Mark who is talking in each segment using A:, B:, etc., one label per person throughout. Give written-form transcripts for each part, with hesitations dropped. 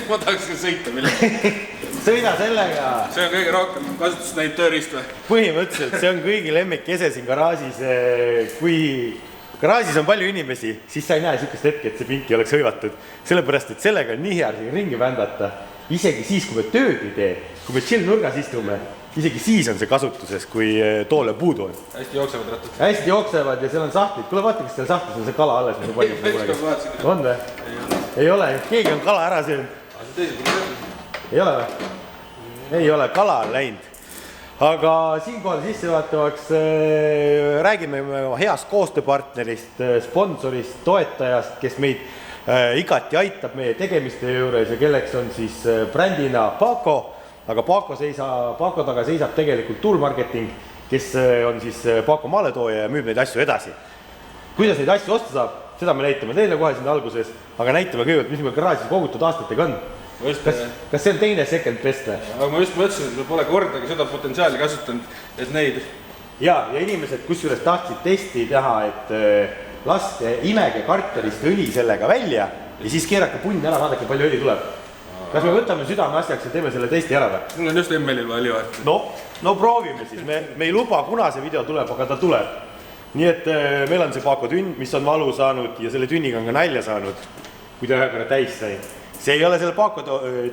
A: ma tahaks ka sõita millega.
B: Sõida sellega.
A: See on kõige rohkem kasutust näinud tööriist või?
B: Põhimõtteliselt see on kõigi lemmikese siin garaažis. Kui garaažis on palju inimesi, siis sa ei näe sihukest hetke, et see pinki oleks hõivatud. Sellepärast, et sellega on nii hea siin ringi vändata. Isegi siis, kui me tööd ei tee, kui me chill nurgas istume, isegi siis on see kasutuses, kui toole puudu on.
A: Hästi jooksevad rattad.
B: Hästi jooksevad ja seal on sahtlid. Kuule vaata, kas seal sahtlis on see kala alles, mis on palju. On või? Ei ole. Keegi on kala ära söönud. Ei ole või? Ei ole. Kala on läinud. Aga siinkohal sissevaatavaks räägime heast koostööpartnerist, sponsorist, toetajast, kes meid igati aitab meie tegemiste juures ja kelleks on siis brändina Paco. Aga Paco taga seisab tegelikult Tool Marketing, kes on siis Paco maaletooja ja müüb neid asju edasi. Kuidas neid asju osta saab, seda me näitame teile kohe siin alguses, aga näitame kõigepealt, mis meil garaažis kogutud aastatega on. Kas see on teine second best või?
A: Aga ma just mõtlesin, et me pole kordagi seda potentsiaali kasutanud, et neid...
B: Ja inimesed kusjuures tahtsid testi teha, et laske imege kartulist õli sellega välja ja siis keerake punn ära, vaadake, palju õli tuleb. Kas me võtame südame asjaks ja teeme selle testi ära või?
A: Mul on just ML-il vaja liva.
B: No proovime siis. Me ei luba, kuna see video tuleb, aga ta tuleb. Nii et meil on see Paco tünn, mis on valu saanud ja selle tünniga on ka nälja saanud, kui ta ühe korra täis sai. See ei ole selle Paco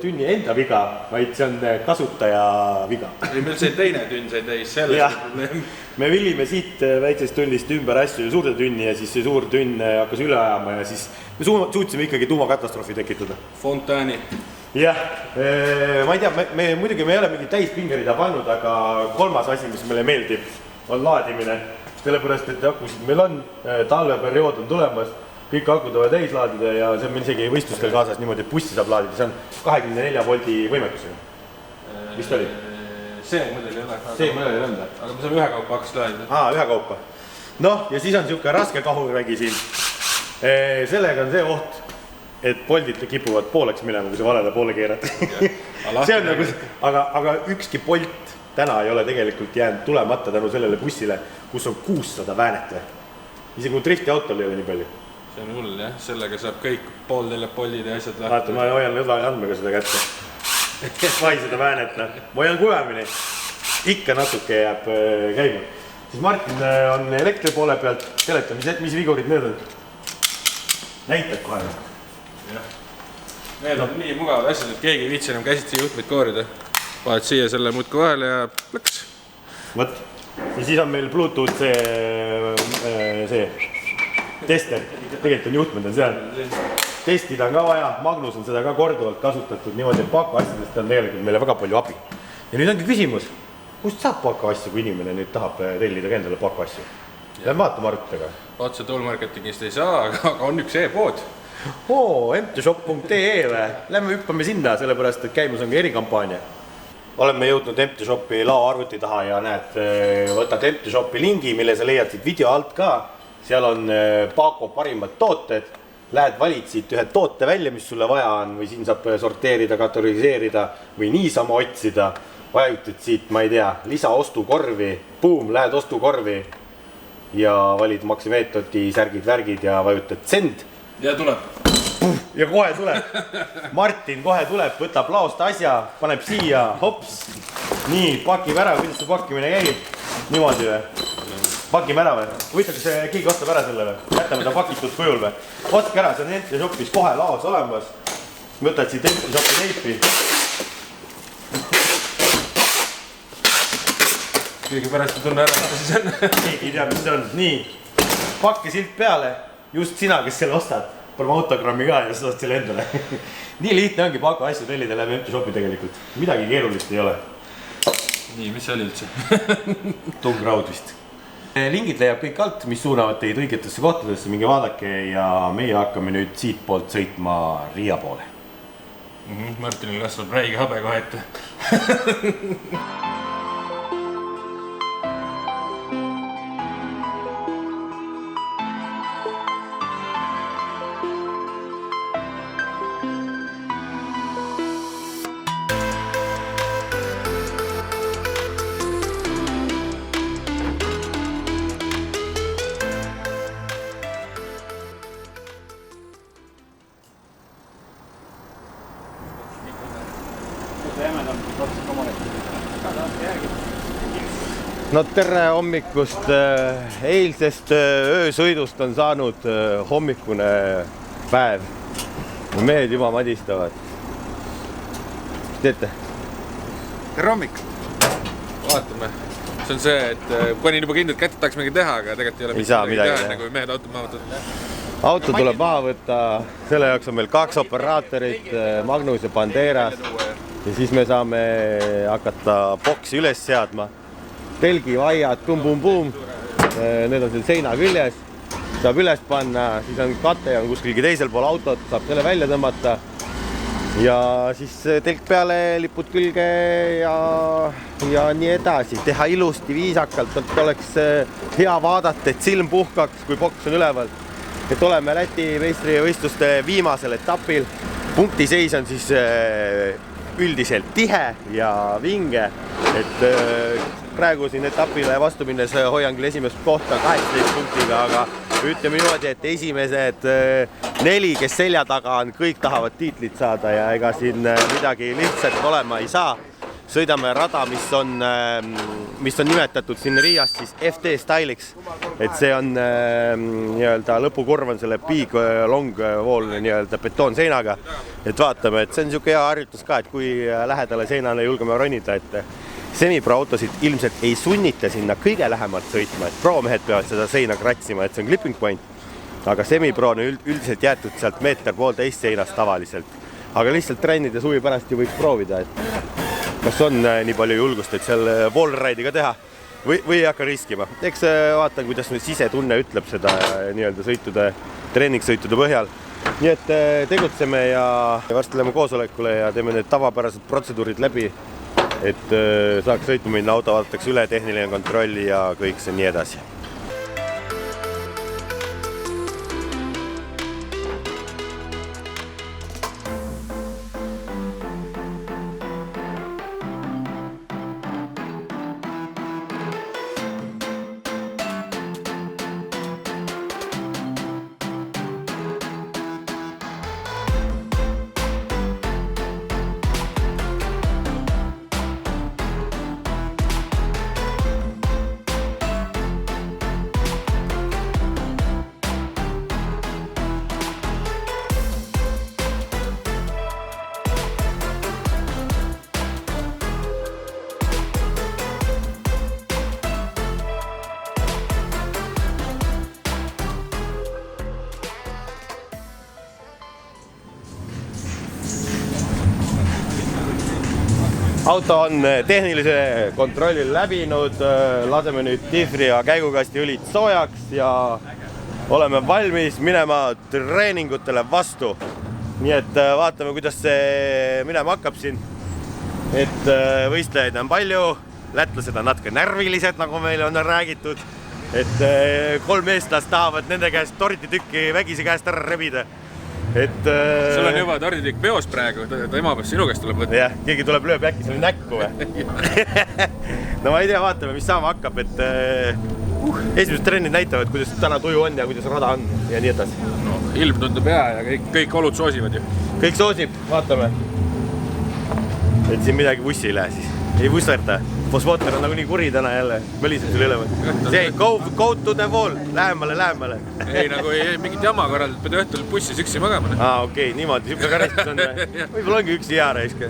B: tünni enda viga, vaid see on kasutaja viga.
A: Ei, meil see teine tünn sai täis, selles on probleem.
B: Me villime siit väiksest tünnist ümber asju suurde tünni ja siis see suur tünn hakkas üle ajama ja siis me suutsime ikkagi tuumakatastroofi tekitada.
A: Fontääni.
B: Jah, ma ei tea, me muidugi me ei ole mingi täispingerida pannud, aga kolmas asi, mis meile meeldib, on laadimine. Sellepärast, et akusid meil on, talveperiood on tulemas, kõik akud võivad täis laadida ja see on meil isegi võistlustel kaasas niimoodi, et bussi saab laadida, see on 24 voldi võimekusega. Mis ta oli?
A: See mõnel ei ole.
B: See mõnel ei ole.
A: Aga me saame ühe kaupa hakkas laadida.
B: Ühe kaupa. Noh, ja siis on niisugune raske kahurvägi siin. Sellega on see oht, et poldid kipuvad pooleks minema, kui see valele poole keerad. See on nagu, aga ükski polt täna ei ole tegelikult jäänud tulemata tänu sellele bussile, kus on 600 väänet või. Isegi kui drifti autol ei ole nii palju.
A: See on hull, jah. Sellega saab kõik poolid ja asjad lahti.
B: Vaata, ma hoian lõdva andmega seda kätte. Vai seda väänetna. Ma hoian kuvemini. Ikka natuke jääb käima. Siis Martin on elektri poole pealt. Seleta, mis vigurid need on? Näitab kohe.
A: Need on nii mugavad asjad, et keegi ei viitsi enam käsitsi juhtmeid koorida. Vahet siia selle muudku vahele ja plõks.
B: Võt. Ja siis on meil Bluetooth see tester. Tegelikult on juhtmed on seal. Testida on ka vaja. Magnus on seda ka korduvalt kasutatud niimoodi, et Paco asjadest on tegelikult meile väga palju abi. Ja nüüd ongi küsimus, kust saab Paco asju, kui inimene nüüd tahab tellida ka endale Paco asju? Lähme vaatame arvutega.
A: Otse Tool Marketingist ei saa, aga on üks e-pood.
B: mtshop.ee või? Lähme hüppame sinna, sellepärast, et käimus on ka erikampaania. Oleme jõudnud MTShopi laoarvuti taha ja näed, võtad MTShopi lingi, mille sa leiad siit video alt ka. Seal on Paco parimad tooted. Lähed valid siit ühe toote välja, mis sulle vaja on või siin saab sorteerida, kategoriseerida või niisama otsida. Vajutad siit, ma ei tea, lisa ostukorvi, boom, lähed ostukorvi ja valid maksimeetodi särgid, värgid ja vajutad send.
A: Ja tuleb.
B: Ja kohe tuleb. Martin kohe tuleb, võtab laost asja, paneb siia, hops. Nii, pakib ära, kuidas see pakkimine käib? Niimoodi või? Pakime ära või? Võita, kas keegi ostab ära selle või? Jätame ta pakitud kujul või? Ostke ära, see on MTShopis kohe laos olemas. Võtad siit MTShopi teipi.
A: Keegi pärast ei tunne ära, mida siis on.
B: Keegi ei tea, mis see on. Nii, pakke silt peale. Just sina, kes selle ostad. Paneme autogrammi ka ja sa ostad selle endale. Nii lihtne ongi Paco asju tellida läbi MTShopi tegelikult. Midagi keerulist ei ole.
A: Nii, mis see oli üldse?
B: Tungraud vist. Lingid leiab kõik alt, mis suunavad teid õigetesse kohtadesse, minge vaadake ja meie hakkame nüüd siit poolt sõitma Riia poole.
A: Martinil kasvab räige habe kohe ette.
B: No tere hommikust, eilsest öösõidust on saanud hommikune päev. Mehed juba madistavad. Mis teete?
C: Tere hommik!
A: Vaatame. See on see, et panin juba kindlalt kätte, tahaks midagi teha, aga tegelikult ei ole midagi teha, kui mehed auto maha võtavad.
B: Auto tuleb maha võtta, selle jaoks on meil 2 operaatorit, Magnus ja Banderas. Ja siis me saame hakata boksi üles seadma. Telgi, vaiad, pum-pum-pum, need on seal seina küljes, saab üles panna, siis on kate on kuskilgi teisel pool autot, saab selle välja tõmmata ja siis telk peale, lipud külge ja nii edasi, teha ilusti, viisakalt, et oleks hea vaadata, et silm puhkaks, kui boks on üleval. Et oleme Läti meistrivõistluste viimasel etapil, punktiseis on siis üldiselt tihe ja vinge, et praegu siin etapile vastu minnes hoian küll esimest kohta 18 punktiga, aga ütleme niimoodi, et esimesed 4, kes selja taga on, kõik tahavad tiitlit saada ja ega siin midagi lihtsalt olema ei saa. Sõidame rada, mis on nimetatud siin Riias siis FT Styliks, et see on nii-öelda lõpukurv on selle big long wall nii-öelda betoonseinaga, et vaatame, et see on niisugune hea harjutus ka, et kui lähedale seinale julgeme ronida, et semipro autosid ilmselt ei sunnita sinna kõige lähemalt sõitma, et pro-mehed peavad seda seina kratsima, et see on clipping point, aga semipro on üldiselt jäetud sealt 1,5 seinast tavaliselt, aga lihtsalt trennide suvi pärast ju võiks proovida, et kas on nii palju julgust, et seal wallride'i ka teha või ei hakka riskima. Eks vaatan, kuidas sisetunne ütleb seda nii-öelda treeningsõitude põhjal. Nii et tegutseme ja varsti läheme koosolekule ja teeme need tavapärased protseduurid läbi, et saaks sõitma minna, auto vaadatakse üle, tehniline kontroll ja kõik see nii edasi. Auto on tehnilise kontrollil läbinud, laseme nüüd difri ja käigukasti õlid soojaks ja oleme valmis minema treeningutele vastu. Nii et vaatame, kuidas see minema hakkab siin. Et võistlejaid on palju, lätlased on natuke närvilised, nagu meil on räägitud. Et 3 eestlast tahavad nende käest torditükki vägisi käest ära rebida.
A: Sul on juba torditükk peos praegu, ema peas sinu käest tuleb võtta.
B: Jah, keegi tuleb lööb äkki selle näkku või? No ma ei tea, vaatame, mis saama hakkab, et esimesed trennid näitavad, kuidas täna tuju on ja kuidas rada on ja nii edasi.
A: No, ilm tundub hea ja kõik olud soosivad ju.
B: Kõik soosib, vaatame. Et siin midagi bussi ei lähe siis. Ei busserda. Fosfooter on nagu nii kuri täna jälle. Mõliseb selle üle. See, go to the wall. Lähemale.
A: Ei, nagu ei mingit jama korraldad, pead õhtul bussis üksi magama.
B: Okei, niimoodi. Siuke karistus on. Võib-olla ongi üks hea reisk.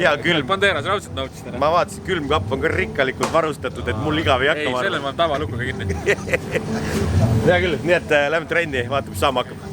B: Hea külm.
A: Banderas raudselt nautis täna.
B: Ma vaatasin, külmkapp on ka rikkalikult varustatud, et mul igav ei hakka.
A: Ei, sellel ma tavalukuga kinni.
B: Hea küll, nii et lähme trenni, vaatame, mis saama hakkab.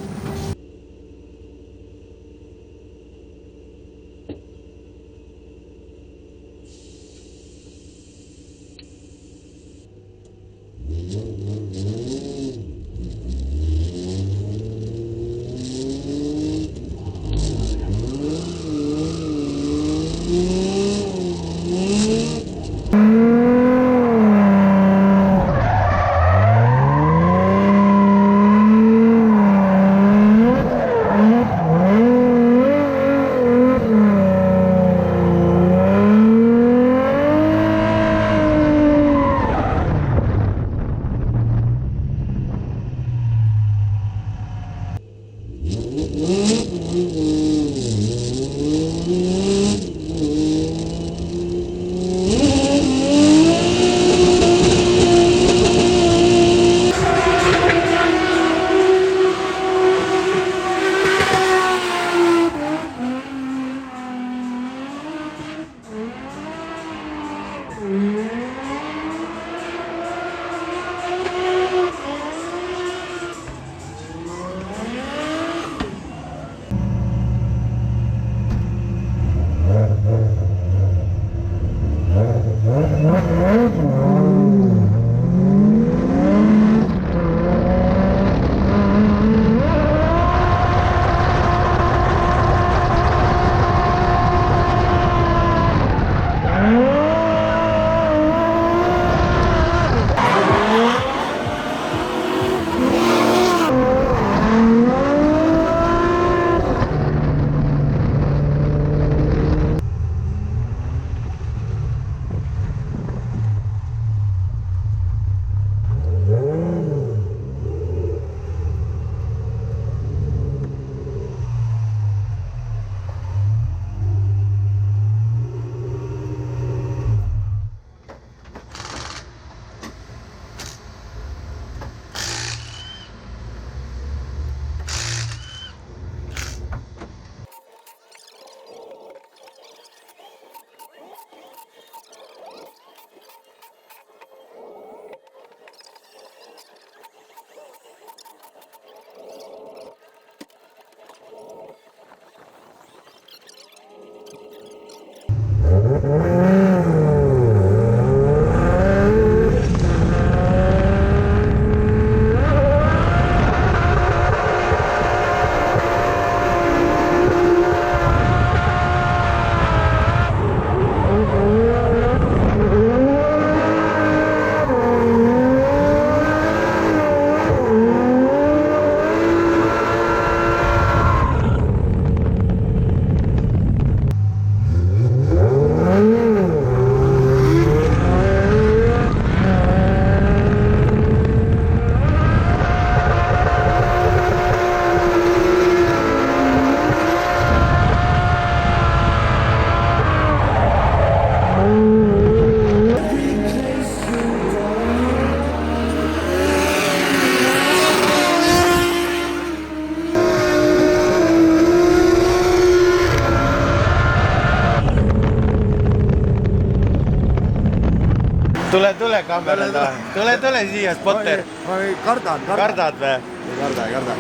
B: Tule kamerada. Tule siia, Spotter.
C: Ma kardan.
B: Kardad või?
C: Ei karda.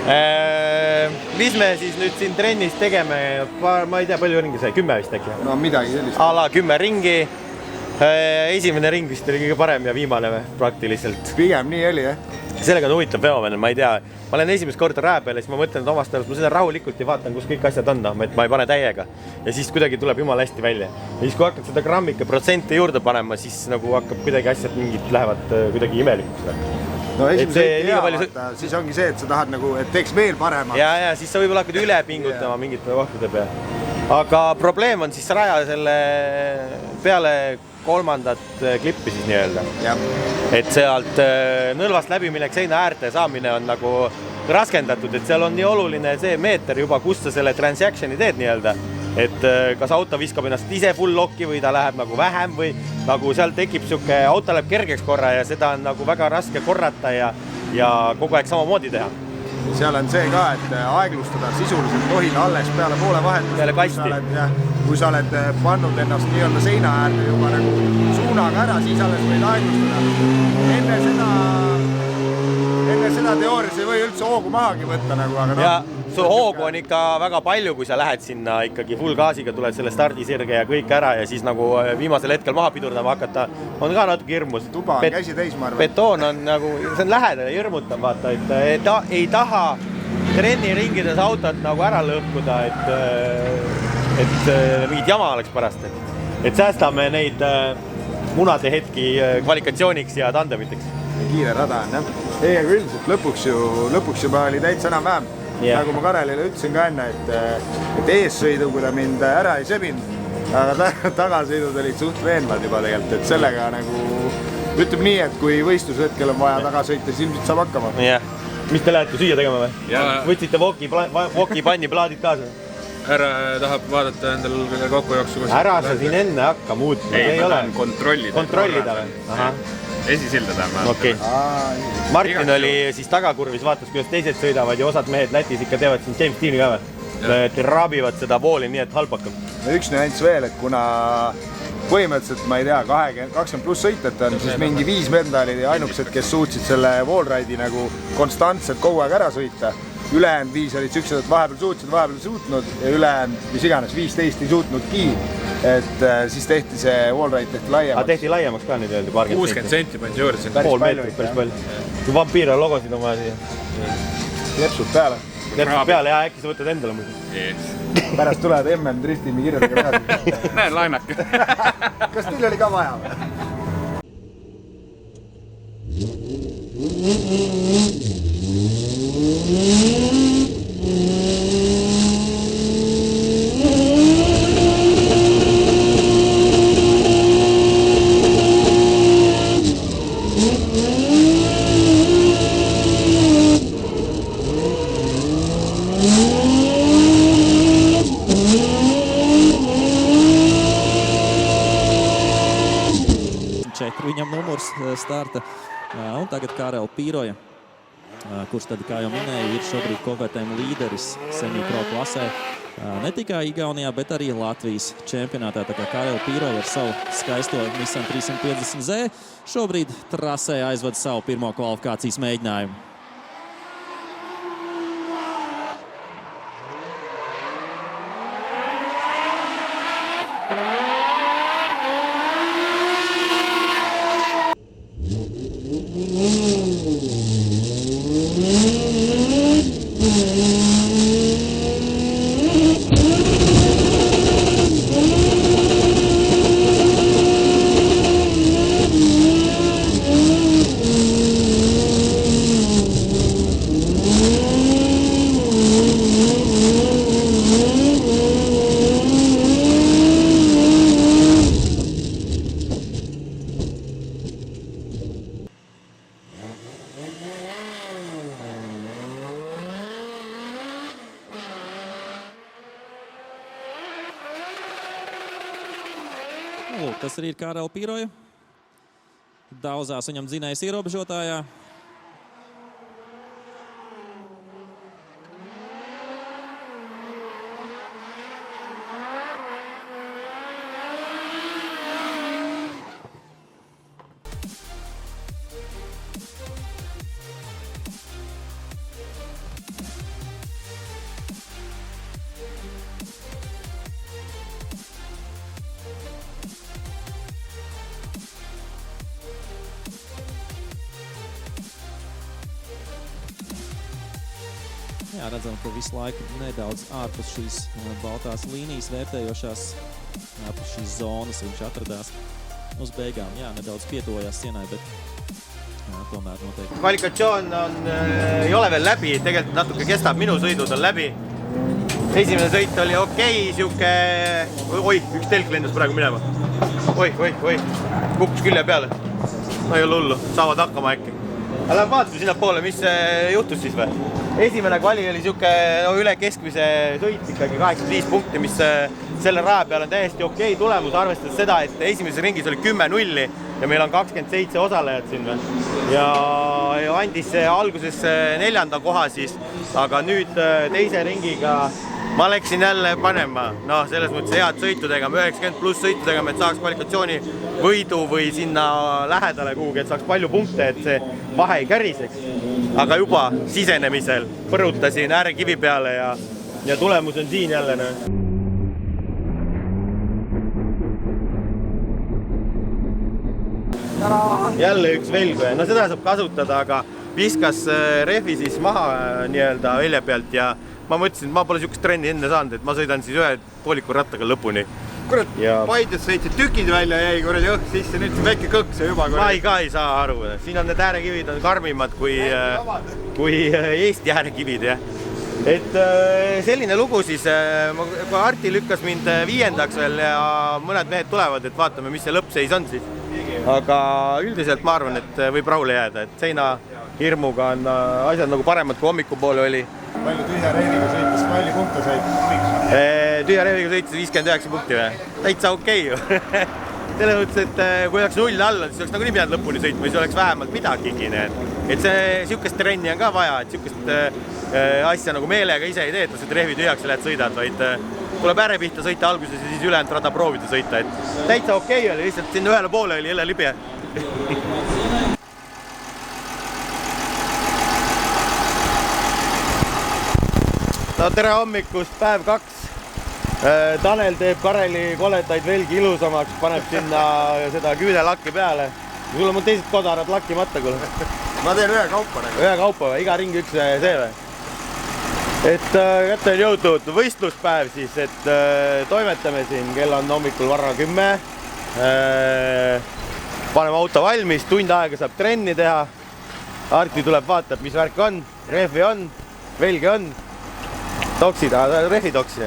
B: Mis me siis nüüd siin trennis tegeme? Ma ei tea, palju ringi sai? 10 vist äkki?
C: No midagi sellist.
B: Ala 10 ringi. Esimene ring vist oli kõige parem ja viimane või? Praktiliselt.
C: Pigem nii oli, jah?
B: Sellega on huvitav feomen, ma ei tea. Ma olen esimest korda rää peal ja siis ma mõtlen, et omast arust ma sõidan rahulikult ja vaatan, kus kõik asjad on, et ma ei pane täiega. Ja siis kuidagi tuleb jumala hästi välja. Ja siis kui hakkad seda grammike protsente juurde panema, siis nagu hakkab kuidagi asjad mingid lähevad kuidagi imelikuks.
C: No esimese siis ongi see, et sa tahad nagu, et teeks veel parema.
B: Ja siis sa võib-olla hakkad üle pingutama mingite kohtade peal. Aga probleem on siis raja selle peale kolmandat klippi siis nii-öelda. Et sealt nõlvast läbiminek seina äärte saamine on nagu raskendatud, et seal on nii oluline see meeter juba, kus sa selle transactioni teed nii-öelda. Et kas auto viskab ennast ise full locki või ta läheb nagu vähem või nagu seal tekib siuke, auto läheb kergeks korra ja seda on nagu väga raske korrata ja kogu aeg samamoodi teha.
C: Seal on see ka, et aeglustada sisuliselt tohid alles peale poole vahetust.
B: Peale kasti.
C: Kui sa oled pannud ennast nii-öelda seina äärde juba nagu suunaga ära, siis alles võid aeglustada. Enne seda teoorias ei või üldse hoogu mahagi võtta nagu, aga
B: ja su hoogu on ikka väga palju, kui sa lähed sinna ikkagi full gaasiga, tuled selle stardisirge ja kõik ära ja siis nagu viimasel hetkel maha pidurdama hakata, on ka natuke hirmus.
C: Tuba on käsi täis, ma arvan.
B: Betoon on nagu, see on lähedal ja hirmutab, vaata, et ei taha trenniringides autot nagu ära lõhkuda, et mingid jama oleks pärast. Et säästame neid munade hetki kvalifikatsiooniks ja tandemiteks.
C: Kiire rada on, jah. Ei, aga üldiselt lõpuks juba oli täitsa enam vähem. Nagu ma Karelile ütlesin ka enne, et eessõidu, kui ta mind ära ei sebinud, aga tagasõidud olid suht veenvad juba tegelikult, et sellega nagu ütleb nii, et kui võistlushetkel on vaja tagasõita, siis ilmselt saab hakkama.
B: Jah. Mis te lähete süüa tegema või? Võtsite voki panni plaadid kaasa?
A: Ära tahab vaadata endal kokkujooksu.
B: Ära sa siin enne hakka muutma.
D: Ei, ma tahan
B: kontrollida või? Aha.
D: Esisildada ma.
B: Okay. Martin oli siis tagakurvis, vaatas, kuidas teised sõidavad ja osad mehed Lätis ikka teevad siin James Deani ka või? Raabivad seda vooli nii, et halb hakkab.
C: Üks nüanss veel, et kuna põhimõtteliselt, ma ei tea, 20 pluss sõitjat on, siis mingi 5 venda oli ainukesed, kes suutsid selle wallride'i nagu konstantselt kogu aeg ära sõita. Ülejäänud 5 olid siuksed, et vahepeal suutnud ja ülejäänud, mis iganes, 15 ei suutnudki. Et siis tehti see wallride tehti laiemaks.
B: Aga tehti laiemaks ka nüüd öelda
A: 60 senti pandi juurde.
B: Pool meetrit päris palju. Kui vampiira logosid on vaja siia.
C: Lepsud peale.
B: Lepsud peale ja äkki sa võtad endale muidu.
C: Pärast tulevad MM Driftiimi kirjadega peale.
D: Näed lainake.
C: Kas teil oli ka vaja või?
E: Viņam numurs starta. Un tagad Karel Pīroja, kurš tad, kā jau minēju, ir šobrīd KVTM līderis semi-pro klasē. Ne tikai Igaunijā, bet arī Latvijas čempionātā. Tā kā Karel Pīroja ar savu skaisto Nissan 350Z šobrīd trasē aizved savu pirmo kvalifikācijas mēģinājumu. Lūk, tas arī ir Karel Pīroja. Daudzās viņam dzinējas ierobežotājā. Jā, redzam, ka visu laiku nedaudz ārpus šīs baltās līnijas vērtējošās, ārpus šīs zonas viņš atradās. Uz beigām, jā, nedaudz pietojās sienai, bet jā, tomēr noteikti.
B: Kvalifikatsioon ei ole veel läbi, tegelikult natuke kestab, minu sõidud on läbi. Esimene sõit oli okei, siuke... Oi, üks telk lendus praegu minema. Oi, kukkus külje peale. No ei ole hullu, saavad hakkama äkki. Aga lähen vaatame sinna poole, mis juhtus siis või? Esimene kvali oli siuke üle keskmise sõit ikkagi 85 punkti, mis selle raja peal on täiesti okei tulemus, arvestades seda, et esimeses ringis oli 10-0 ja meil on 27 osalejat siin või. Ja andis alguses 4. koha siis, aga nüüd teise ringiga ma läksin jälle panema, selles mõttes head sõitu tegema, 90 pluss sõitu tegema, et saaks kvalifikatsiooni võidu või sinna lähedale kuhugi, et saaks palju punkte, et see vahe ei käriseks. Aga juba sisenemisel põrutasin äärekivi peale ja tulemus on siin jälle. Jälle üks velg või? No seda saab kasutada, aga viskas rehvi siis maha nii-öelda velja pealt ja ma mõtlesin, et ma pole siukest trenni enne saanud, et ma sõidan siis ühe pooliku rattaga lõpuni.
C: Kurat, Paides sõitsid tükid välja jäi kuradi õhk sisse, nüüd see väike kõks ja juba
B: kuradi. Ma ei saa aru, siin on need äärekivid on karmimad kui Eesti äärekivid, jah. Et selline lugu siis, kui Arti lükkas mind 5. veel ja mõned mehed tulevad, et vaatame, mis see lõppseis on siis. Aga üldiselt ma arvan, et võib rahule jääda, et seina hirmuga on asjad nagu paremad kui hommikupoole oli.
C: Palju tühja rehviga sõitis, palju punkte said?
B: Tühja rehviga sõitis 59 punkti või? Täitsa okei ju. Selles mõttes, et kui oleks 0 all, siis oleks nagu nii pidanud lõpuni sõitma, siis oleks vähemalt midagigi. Et see siukest trenni on ka vaja, et siukest asja nagu meelega ise ei teeta, et rehvi tühjaks ja lähed sõidad, vaid tuleb ääre pihta sõita alguses ja siis ülejäänud rada proovida sõita. Et täitsa okei oli, lihtsalt sinna ühele poole oli jälle libe. No tere hommikust, päev 2. Tanel teeb Kareli koledaid velgi ilusamaks, paneb sinna seda küünelakki peale. Sul on teised kodarad lakkimata, kuule.
C: Ma teen ühe kaupa.
B: Ühe kaupa või? Iga ring üks see või? Et kätte on jõudnud võistluspäev siis, et toimetame siin, kell on hommikul varra 10. Paneme auto valmis, tund aega saab trenni teha. Arti tuleb vaatab, mis värk on, rehvi on, velge on. Toksid, rehvi toksi.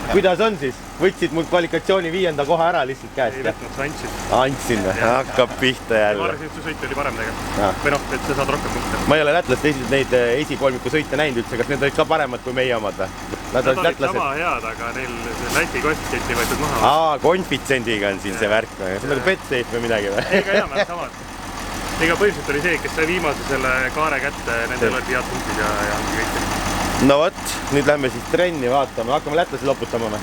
B: Kuidas on siis? Võtsid mul kvalifikatsiooni 5. koha ära lihtsalt käest?
D: Ei võtnud, sa andsid.
B: Andsin või? Hakkab pihta jälle.
D: Ma arvasin, et su sõit oli parem tegelikult. Või noh, et sa saad rohkem punkte.
B: Ma ei ole lätlaste neid esikolmiku sõite näinud üldse. Kas need olid ka paremad kui meie omad või?
D: Nad olid sama head, aga neil Läti koefitsenti võetud maha.
B: Konfitsendiga on siin see värk. See on nagu Betsafe või midagi või?
D: Ega jah, nad samad. Ega põhiliselt oli see, kes sai viimase selle kaare kätte, nendel olid head punktid ja kõik.
B: No vot, nüüd lähme siis trenni vaatame, hakkame lätlasi loputama või?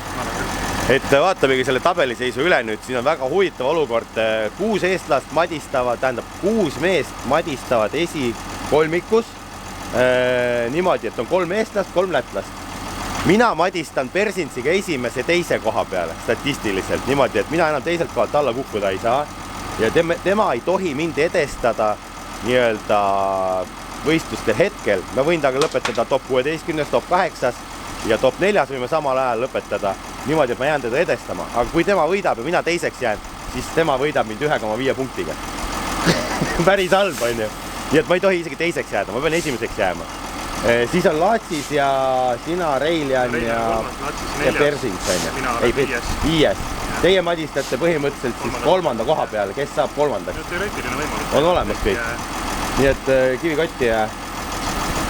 B: Et vaatamegi selle tabeliseisu üle nüüd, siin on väga huvitav olukord. 6 eestlast madistavad, tähendab 6 meest madistavad esikolmikus niimoodi, et on 3 eestlast, 3 lätlast. Mina madistan Persinsiga esimese teise koha peale statistiliselt niimoodi, et mina enam teiselt kohalt alla kukkuda ei saa ja tema ei tohi mind edestada nii-öelda võistluste hetkel. Ma võin taga lõpetada top 16, top 8 ja top 4 võime samal ajal lõpetada niimoodi, et ma jään teda edestama. Aga kui tema võidab ja mina teiseks jään, siis tema võidab mind 1,5 punktiga. Päris halb on ju. Nii et ma ei tohi isegi teiseks jääda, ma pean esimeseks jääma. Siis on Latsis ja sina, Reiljan ja Persins.
D: Mina olen 5.
B: Teie madistate põhimõtteliselt siis 3. koha peale. Kes saab 3?
D: Teoreetiline võimalus.
B: On olemas kõik. Nii et kivikotti ja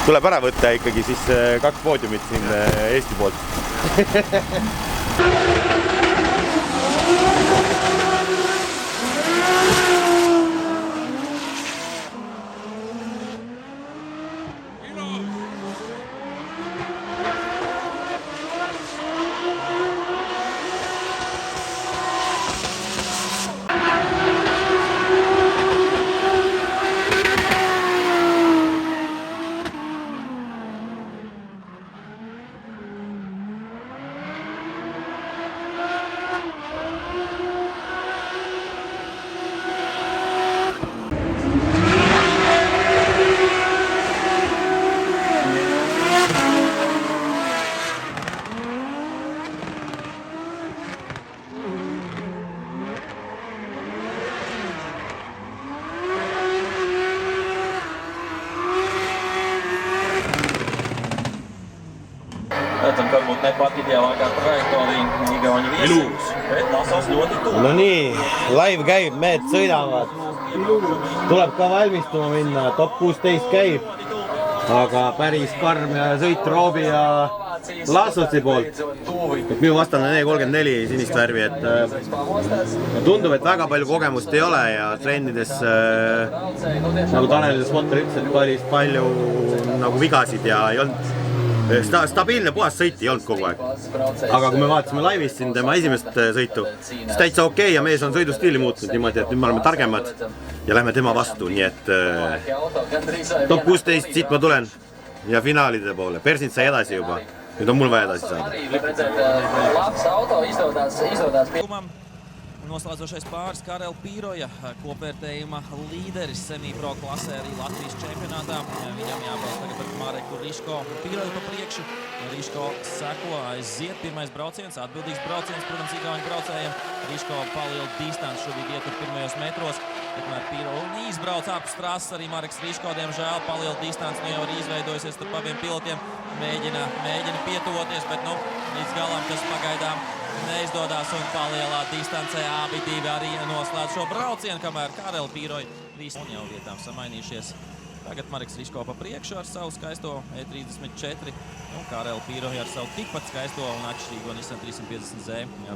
B: tuleb ära võtta ikkagi siis 2 poodiumit siin Eesti poolt.
E: Redzam, ka varbūt ne pat ideālākā trajektorija Igauņu viesi, bet Nasovs ļoti tuvu.
B: No nii, live käib, mehed sõidavad. Tuleb ka valmistuma minna, top 16 käib. Aga päris karm sõit Roobi ja Lassotsi poolt. Minu vastane E34 sinist värvi, et tundub, et väga palju kogemust ei ole ja trennides, nagu Tanel Spotter ütles, et päris palju nagu vigasid ja ei olnud stabiilne puhas sõit ei olnud kogu aeg. Aga kui me vaatasime laivis siin tema esimest sõitu, siis täitsa okei ja mees on sõidustiili muutnud niimoodi, et nüüd me oleme targemad ja lähme tema vastu, nii et top 16 siit ma tulen ja finaalide poole. Persint sai edasi juba, nüüd on mul vaja edasi saada.
F: Labs auto izdodas.
E: Noslēdzošais pāris Karel Pīroja, kopvērtējuma līderis semipro klasē arī Latvijas čempionātā. Viņam jābrauc tagad par Mareku Riško. Pīroju pa priekšu. Riško seko aiziet. Pirmais brauciens, atbildīgs brauciens, protams, Igauņu braucējiem. Riško palielina distanci šobrīd ietur pirmajos metros. Tikmēr Pīroju izbrauc ārpus trases arī Mareks Riško, diemžēl palielina distanci, nu jau arī izveidojusies starp abiem pilotiem. Mēģina pietuvoties, bet nu līdz galam tas pagaidām neizdodas un palielā distancē abi divi arī noslēdz šo braucienu, kamēr Karel Pīroja visi jau vietām samainījušies. Tagad Mareks Riško pa priekšu ar savu skaisto E34 un Karel Pīroja ar savu tikpat skaisto un atšķirīgo Nissan 350Z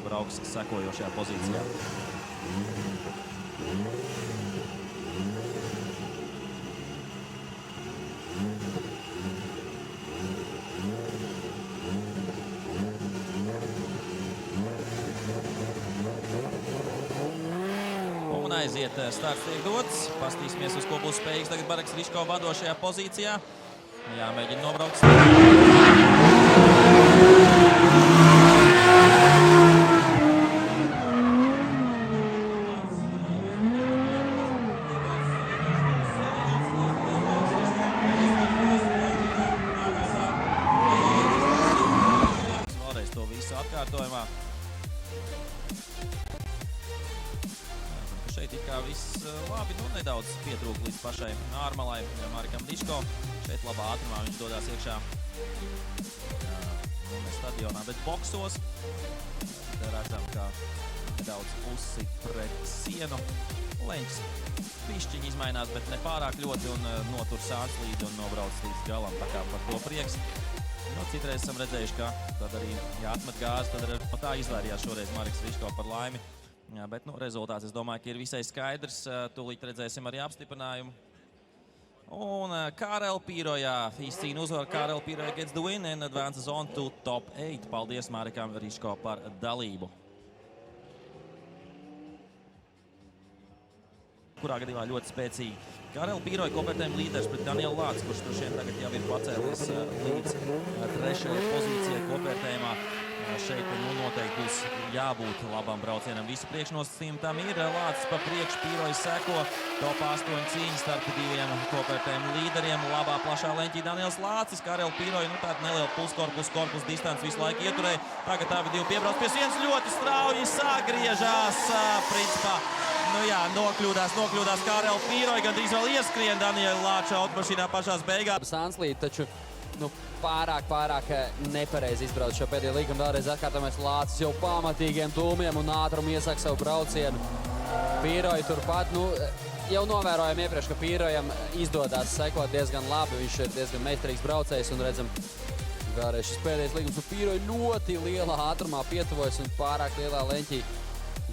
E: brauks sekojošajā pozīcijā. Aiziet, starts tiek dots. Pastīsimies, uz ko būs spējīgs tagad Mareks Riško vadošajā pozīcijā. Jāmēģina nobraukt. Vēlreiz to visu atkārtojumā. Šeit it kā viss labi, nu nedaudz pietrūk līdz pašai ārmalai Marekam Riško. Šeit labā ātrumā viņš dodās iekšā stadionā, bet boksos. Te redzam, ka nedaudz pusi pret sienu. Leņķis pišķiņi izmainās, bet ne pārāk ļoti un notur sāns līdzi un nobrauc līdz galam, tā kā par to prieks. Nu, citreiz esam redzējuši, ka tad arī jāatmet gāzi, tad arī pat tā izvairījās šoreiz Mareks Riško par laimi. Jā, bet rezultāts, es domāju, ka ir visai skaidrs. Tūlīt redzēsim arī apstiprinājumu. Un Karel Pīroja izcīna uzvaru. Karel Pīroja gets the win and advances on to top 8. Paldies Marekam Riško par dalību. Kurā gadījumā ļoti spēcīgi. Karel Pīroja kopvērtējuma līderis pret Danielu Lāci, kurš šeit tagad jau ir pacēlies līdz trešajai pozīcijai kopvērtējumā. Šeit noteikti būs jābūt labam braucienam. Visu priekšnosacījumu tam ir. Lācis pa priekšu, Pīroja seko. Top 8 cīņa starp diviem kopvērtējumu līderiem. Labā plašā leņķī Daniels Lācis. Karel Pīroja, nu tāda neliela puskorpus distanci visu laiku ieturēja. Tagad abi divi piebrauc pie sienas, ļoti strauji sagriežās. Principā, nu jā, nokļūdās Karel Pīroja, gandrīz vēl ieskrien Daniela Lāča automašīnā pašās beigās.
F: Sanslīt, taču pārāk nepareizi izbrauc šo pēdējo līkumu. Vēlreiz atkārtojamies, Lācis jau pamatīgiem dūmiem un ātrumu iesāk savu braucienu. Pīroja turpat, jau novērojam iepriekš, ka Pīrojam izdodas sekot diezgan labi. Viņš ir diezgan meistarīgs braucējs un redzam, vēlreiz šis pēdējais līkums. Pīroja ļoti lielā ātrumā pietuvojas un pārāk lielā leņķī.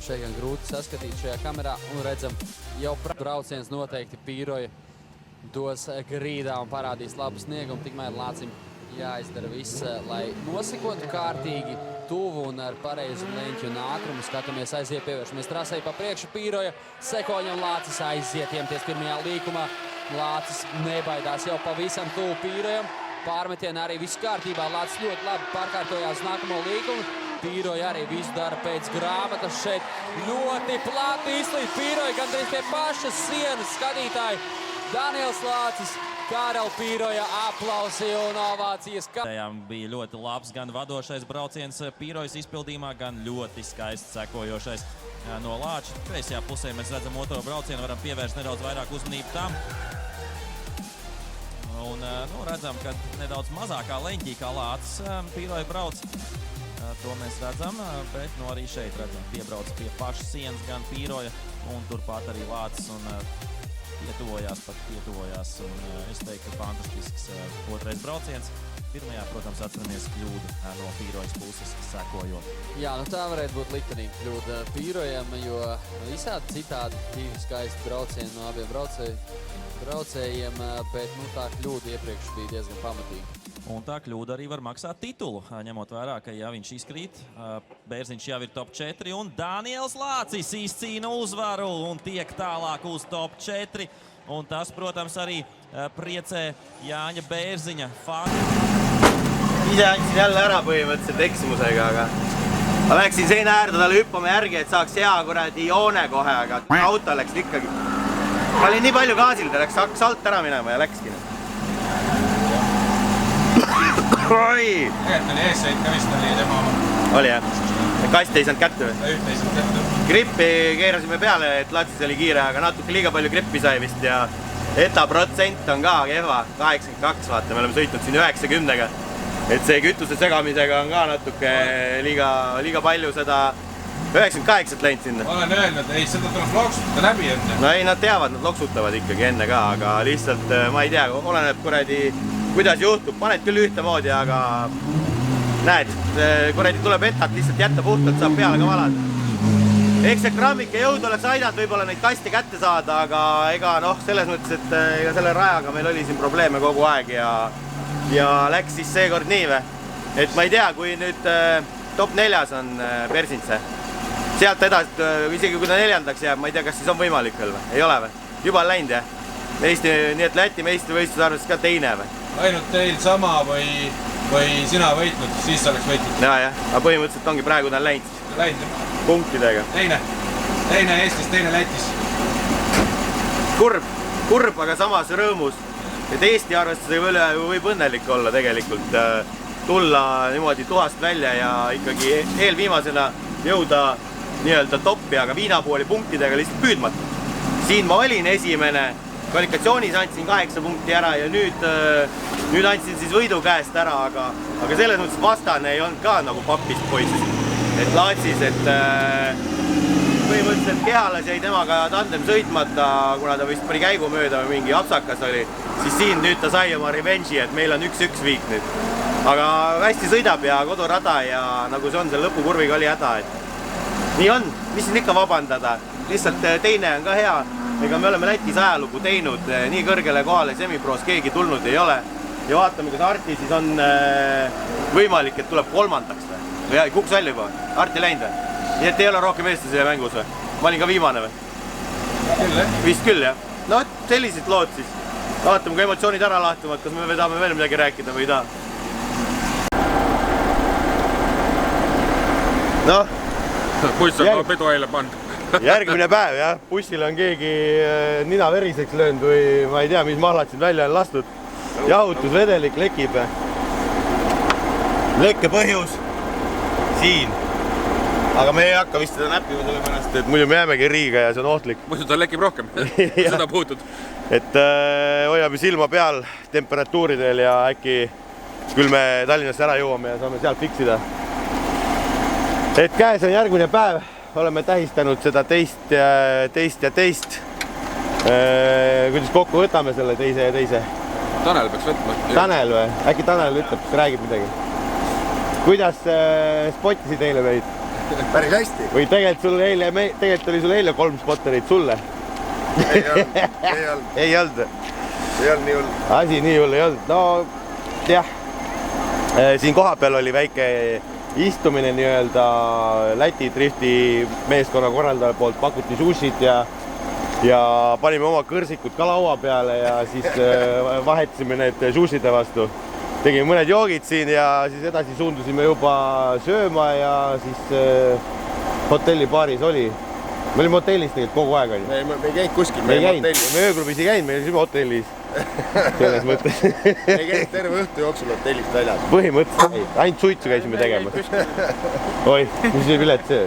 F: Šeit gan grūti saskatīt šajā kamerā un redzam, jau brauciens noteikti Pīroja dos grīdā un parādīs labu sniegumu. Tikmēr Lācim jāizdara viss, lai nosikotu kārtīgi, tuvu un ar pareizu leņķu un ātrumu. Skatāmies, aiziet, pievēršamies trasei pa priekšu. Pīroja sekoņam, Lācis aiziet, iemies pirmajā līkumā. Lācis nebaidās jau pavisam tuvu Pīrojam. Pārmetienā arī viss kārtībā. Lācis ļoti labi pārkārtojās nākamo līkumu. Pīroja arī visu dara pēc grāmatas. Šeit ļoti plati izslīd Pīroja, gandrīz pie pašas sienas skatītāji. Daniels Lācis, Karel Pīroja aplausi un ovācijas.
E: Bija ļoti labs gan vadošais brauciens Pīrojas izpildījumā, gan ļoti skaists sekojošais no Lāča. Kreisajā pusē mēs redzam otro braucienu, varam pievērst nedaudz vairāk uzmanību tam. Un redzam, ka nedaudz mazākā leņķī kā Lācis Pīroja brauc. To mēs redzam, bet arī šeit redzam, piebrauc pie pašas sienas gan Pīroja, un turpat arī Lācis un pietuvojās. Un es teiktu, ka fantastisks otrais brauciens. Pirmajā, protams, atceramies kļūdu no Pīrojas puses sekojot.
F: Jā, tā varētu būt liktenīga kļūda Pīrojam, jo visādi citādi divi skaisti braucieni no abiem braucējiem, bet tā kļūda iepriekš bija diezgan pamatīga.
E: Un tā kļūda arī var maksāt titulu, ņemot vērā, ka ja viņš izkrīt, Bērziņš jau ir top 4 un Daniels Lācis izcīna uzvaru un tiek tālāk uz top 4. Un tas, protams, arī priecē Jāņa Bērziņa fani.
B: Ise andsin jälle ära põhimõtteliselt eksimusega, aga ma läksin seina äärde talle hüppama järgi, et saaks hea kuradi joone kohe, aga auto läks ikkagi. Ma olin nii palju gaasil, ta läks hakkas alt ära minema ja läkski. Oi!
A: Tegelikult oli eessõit ka vist oli tema oma.
B: Oli jah? Kast ei saanud kätte või?
A: Ühte ei saanud kätte.
B: Grippi keerasime peale, et Latsis oli kiire, aga natuke liiga palju grippi sai vist ja ETA protsent on ka kehva, 82 vaata, me oleme sõitnud siin 90-ga. Et see kütuse segamisega on ka natuke liiga palju seda 98 läinud sinna.
A: Olen öelnud, ei seda tuleb loksutada läbi enne.
B: No ei, nad teavad, nad loksutavad ikkagi enne ka, aga lihtsalt ma ei tea, oleneb kuradi, kuidas juhtub. Paned küll ühtemoodi, aga näed, kuradi tuleb etat lihtsalt jätta puhtalt, saab peale ka valada. Eks see grammike jõud oleks aidanud võib-olla neid kasti kätte saada, aga ega selles mõttes, et ega selle rajaga meil oli siin probleeme kogu aeg ja läks siis seekord nii või. Et ma ei tea, kui nüüd top 4 on Persintse, sealt edasi, isegi kui ta 4-ndaks jääb, ma ei tea, kas siis on võimalik veel või? Ei ole või? Juba on läinud, jah? Nii et Läti meistrivõistluse arvestas ka teine või?
A: Ainult teil sama või sina võitnud, siis sa oleks võitnud?
B: Jah, aga põhimõtteliselt ongi praegu ta on läinud.
A: Läinud.
B: Punktidega.
A: Teine Eestis, teine Lätis.
B: Kurb, aga samas rõõmus. Et Eesti arvestusega võib õnnelik olla tegelikult. Tulla niimoodi tuhast välja ja ikkagi eelviimasena jõuda nii-öelda toppi, aga Viinapuu oli punktidega lihtsalt püüdmatu. Siin ma olin esimene, kvalifikatsioonis andsin 8 punkti ära ja nüüd andsin siis võidu käest ära, aga selles mõttes vastane ei olnud ka nagu papist poiss. Et Laatsis, et põhimõtteliselt Kehalas jäi temaga tandem sõitmata, kuna ta vist pani käigu mööda või mingi apsakas oli, siis siin nüüd ta sai oma revenge'i, et meil on 1-1 viik nüüd. Aga hästi sõidab ja kodurada ja nagu see on, selle lõpukurviga oli häda. Nii on, mis siin ikka vabandada, lihtsalt teine on ka hea, ega me oleme Lätis ajalugu teinud, nii kõrgele kohale semiproos keegi tulnud ei ole ja vaatame, kas Arti siis on võimalik, et tuleb 3-ndaks või? Ja kuks välja juba, Arti läinud või? Nii et ei ole rohkem eestlasi mängus või? Ma olin ka viimane või?
A: Küll, jah?
B: Vist küll, jah. No, sellised lood siis. Vaatame, kui emotsioonid ära lahtuvad, kas me tahame veel midagi rääkida või ei taha. Noh.
A: Buss on pedu eile pannud.
B: Järgmine päev, jah. Bussil on keegi nina veriseks löönud või ma ei tea, mis mahlatsid välja on lastud. Jahutusvedelik lekib. Lekke põhjus. Siin. Aga me ei hakka vist seda näppima selle pärast, et muidu me jäämegi Riiga ja see on ohtlik.
A: Muidu ta lekib rohkem, seda puutud.
B: Et hoiame silma peal temperatuuridel ja äkki küll me Tallinnasse ära jõuame ja saame sealt fiksida. Et käes on järgmine päev, oleme tähistanud seda teist. Kuidas kokku võtame selle teise ja teise?
A: Tanel peaks võtma.
B: Tanel või? Äkki Tanel ütleb, kas räägib midagi? Kuidas spottisid eile meid?
C: Päris hästi.
B: Või tegelikult oli sul eile 3 spotterit sulle?
C: Ei olnud.
B: Ei olnud?
C: Ei olnud nii hull.
B: Asi nii hull ei olnud. No, jah. Siin koha peal oli väike istumine nii-öelda Läti drifti meeskonna korraldaja poolt pakuti sushit ja panime oma kõrsikud ka laua peale ja siis vahetasime need sushide vastu. Tegime mõned joogid siin ja siis edasi suundusime juba sööma ja siis hotellibaaris oli. Me olime hotellis tegelikult kogu aeg.
C: Me ei käinud kuskil,
B: me ööklubis ei käinud, me olime hotellis. Selles mõttes.
C: Me ei käinud terve õhtu jooksul hotellist väljas.
B: Põhimõtteliselt, ainult suitsu käisime tegemas. Oi, mis see pilet see?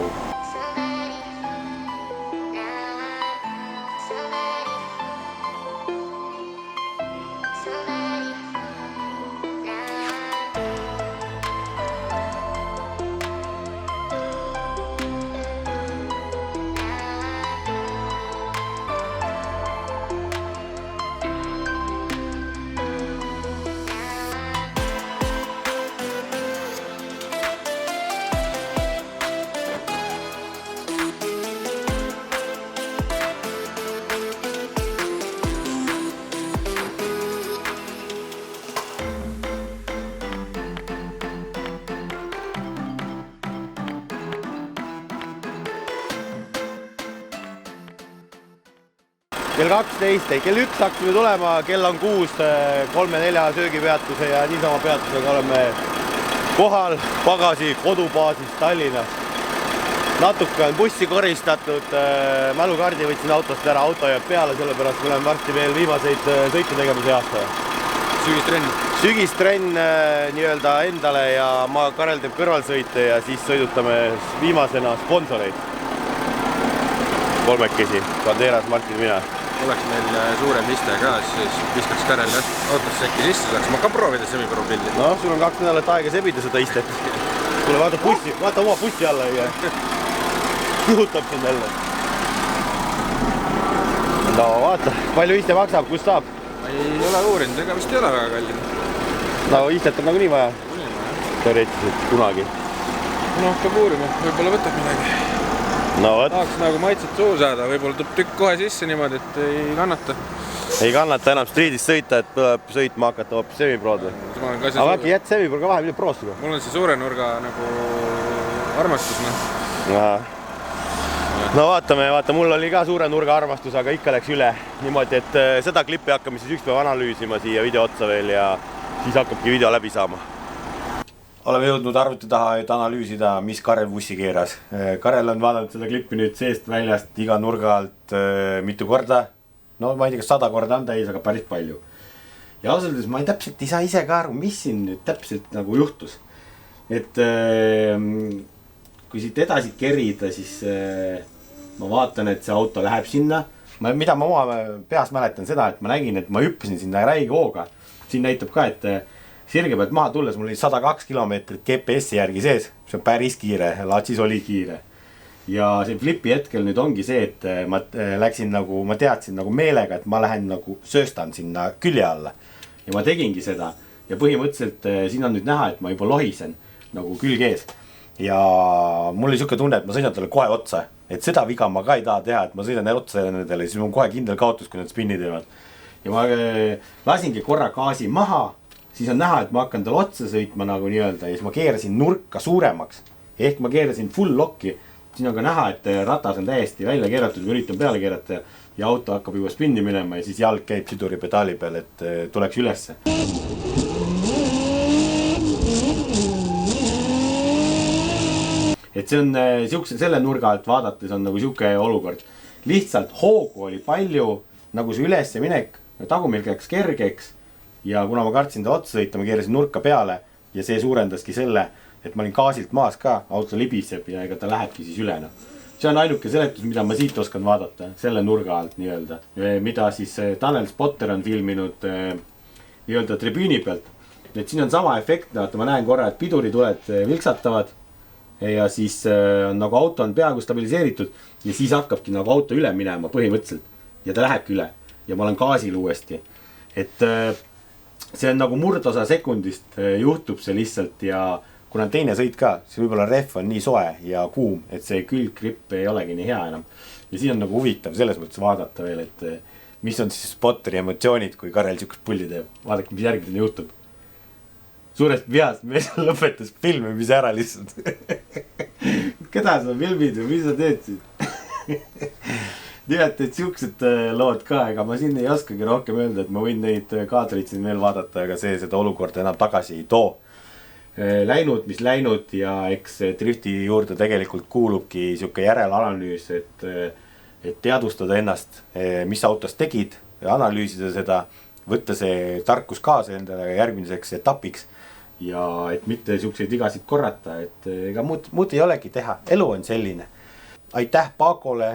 B: kell 12, kell 1 hakkame tulema, kell on 6, 3-4 söögipeatuse ja niisama peatusega oleme kohal Pagasi kodubaasis Tallinnas. Natuke on bussi koristatud, mälukaardi võtsin autost ära, auto jääb peale, sellepärast me oleme varsti veel viimaseid sõitu tegemise aasta. Sügistrenn nii-öelda endale ja Karel teeb kõrvalsõite ja siis sõidutame viimasena sponsoreid. Kolmekesi, Banderas, Martin, mina.
A: Oleks meil suurem iste ka, siis viskaks Karel autosse äkki sisse, saaks ma ka proovida semipro pildi.
B: No, sul on 2 nädalat aega sebida seda istet. Tule vaata oma bussi alla ja kuhutab sind jälle. No vaata, palju iste maksab, kus saab?
A: Ei ole uurinud, ega vist ei ole väga kallin.
B: No istet on nagu nii vaja. Teoreetiliselt kunagi.
A: No hakkab uurima, võib-olla võtab midagi.
B: No võt.
A: Tahaks nagu maitset suu saada, võib-olla tuleb tükk kohe sisse niimoodi, et ei kannata.
B: Ei kannata enam striidist sõita, et tuleb sõitma hakata hoopis semiprood. Aga äkki jätt semipro ka vahe, mida proostuga?
A: Mul on see suure nurga nagu armastus.
B: No vaatame, mul oli ka suure nurga armastus, aga ikka läks üle. Niimoodi, et seda klippi hakkame siis üks päev analüüsima siia video otsa veel ja siis hakkabki video läbi saama. Oleme jõudnud arvuti taha, et analüüsida, mis Karel bussi keeras. Karel on vaadanud seda klippi nüüd seest väljast iga nurga alt mitu korda. No ma ei tea, kas 100 korda on täis, aga päris palju. Ja ausalt öeldes ma täpselt ei saa ise ka aru, mis siin nüüd täpselt nagu juhtus. Et kui siit edasi kerida, siis ma vaatan, et see auto läheb sinna. Mida ma oma peas mäletan seda, et ma nägin, et ma hüppasin sinna räige hooga. Siin näitab ka, et sirge pealt maha tulles mul oli 102 kilomeetrit GPS-i järgi sees. See on päris kiire, Laatsis oli kiire. Ja see flipi hetkel nüüd ongi see, et ma läksin nagu, ma teadsin nagu meelega, et ma lähen nagu sööstan sinna külje alla. Ja ma tegingi seda. Ja põhimõtteliselt siin on nüüd näha, et ma jubalohisen nagu külg ees. Ja mul oli siuke tunne, et ma sõidan talle kohe otsa. Et seda viga ma ka ei taha teha, et ma sõidan otsa nendele, siis mul on kohe kindel kaotus, kui need spinni teevad. Ja ma lasingi korra gaasi maha, siis on näha, et ma hakkan tal otsa sõitma nagu nii-öelda ja siis ma keerasin nurka suuremaks. Ehk ma keerasin full lokki. Siin on ka näha, et ratas on täiesti välja keeratud, kui üritan peale keerata ja auto hakkab juba spinni minema ja siis jalg käib siduri pedaali peal, et tuleks ülesse. Et see on selle nurga alt vaadates on nagu siuke olukord. Lihtsalt hoogu oli palju, nagu see üles minek, tagumil käiks kergeks ja kuna ma kartsin ta otsa sõita, ma keerasin nurka peale ja see suurendaski selle, et ma olin gaasilt maas ka, auto libiseb ja ega ta lähebki siis üle. See on ainuke seletus, mida ma siit oskan vaadata, selle nurga alt nii-öelda. Mida siis Tanel Spotter on filminud nii-öelda tribüüni pealt. Et siin on sama efekt, ma näen korra, et pidurituled vilksatavad ja siis nagu auto on peaaegu stabiliseeritud ja siis hakkabki nagu auto üle minema põhimõtteliselt ja ta lähebki üle ja ma olen gaasil uuesti. Et see on nagu murdosa sekundist juhtub see lihtsalt ja kuna on teine sõit ka, siis võib-olla rehv on nii soe ja kuum, et see külgripp ei olegi nii hea enam. Ja siin on nagu huvitav selles mõttes vaadata veel, et mis on siis Spotteri emotsioonid, kui Karel siukest pulli teeb. Vaadake, mis järgmine juhtub. Suurest vihast mees lõpetas filmimise ära lihtsalt. Keda sa filmid või mis sa teed siin? Nii et siuksed lood ka, ega ma siin ei oskagi rohkem öelda, et ma võin neid kaadreid siin veel vaadata, aga see seda olukorda enam tagasi ei too. Läinud, mis läinud ja eks drifti juurde tegelikult kuulubki siuke järelanalüüs, et teadvustada ennast, mis autos tegid, analüüsida seda, võtta see tarkus kaasa endale järgmiseks etapiks ja et mitte siukseid vigasid korrata, et ega muud ei olegi teha, elu on selline. Aitäh Paakole,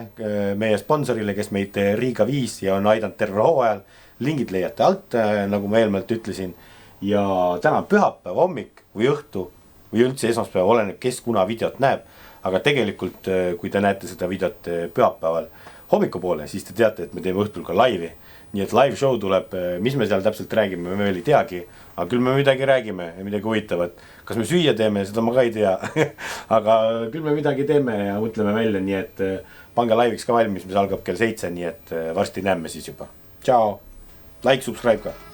B: meie sponsorile, kes meid Riiga viis ja on aidanud terve hooajal. Lingid leiate alt, nagu ma eelmalt ütlesin. Ja täna on pühapäev hommik või õhtu või üldse esmaspäev, oleneb kes kuna videot näeb. Aga tegelikult, kui te näete seda videot pühapäeval hommikupoole, siis te teate, et me teeme õhtul ka laivi. Nii et live show tuleb, mis me seal täpselt räägime, me veel ei teagi. Aga küll me midagi räägime ja midagi huvitavat. Kas me süüa teeme, seda ma ka ei tea. Aga küll me midagi teeme ja mõtleme välja, nii et pange laiviks ka valmis, mis algab kell 7, nii et varsti näeme siis juba. Ciao! Like, subscribe ka!